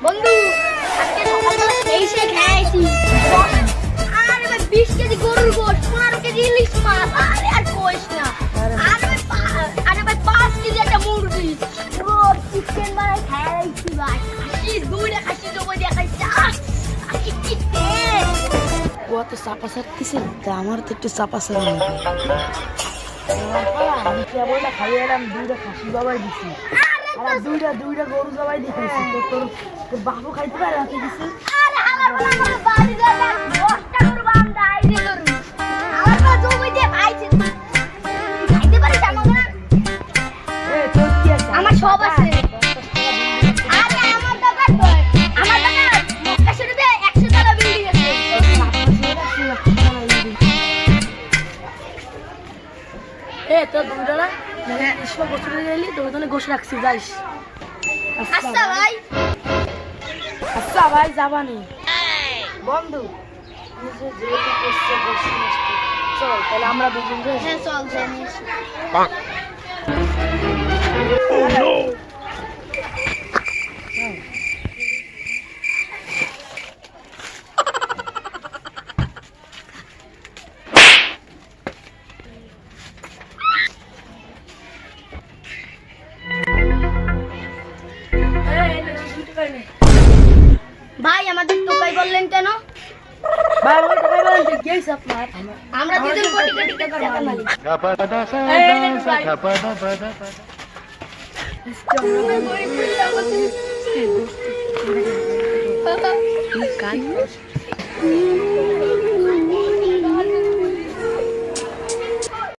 বন্ধু আজকে সকালবেলা খেয়েছে খেয়েছি আরে ভাই 20 কেজি গরুর গোশত 15 কেজি ইলিশ মাছ আরে আর কইস না আরে ভাই 5 কেজি একটা মুরগি রোজ চিকেন বানাই খাইছি ভাই খাসি দুইটা খাসি জমা দিয়ে খাইছি আজকে কি ও তো চাপা সারতেছে আমার তো একটু চাপা সার আমি কেবল খাইয়ে এলাম দুইটা খাসি জবাই দিছি আর দুইটা গরু জবাই দিতেছি তোর বাবু খাইতে পারে না কিছু আরে আমার বলা বাড়ি যাবে 10টা গরু বান্দা আইছে গরু আমার পা জমি দিয়ে খাইছে খাইতে পারিস আমাকে না এ তোর কি আছে আমার সব আছে আরে আমার দোকান মক্কা শরীফে 100 তলা বিল্ডিং আছে এ তো দুইটা না মানে ইসব বছরে গেলি তো ওখানে গোশ রাখছি যাইস আচ্ছা ভাই আচ্ছা ভাই যাবানি বন্ধু নিজে যেহেতু করছে গোশ চল তাহলে আমরা দুজন যাই হ্যাঁ চল জানিস ভাই আমাদের টোকাই বললেন কেন ভাই আমার টাকা বলেন যে গেছ আপনার আমরা দুজন কোটি কোটি টাকার মালিক কাজ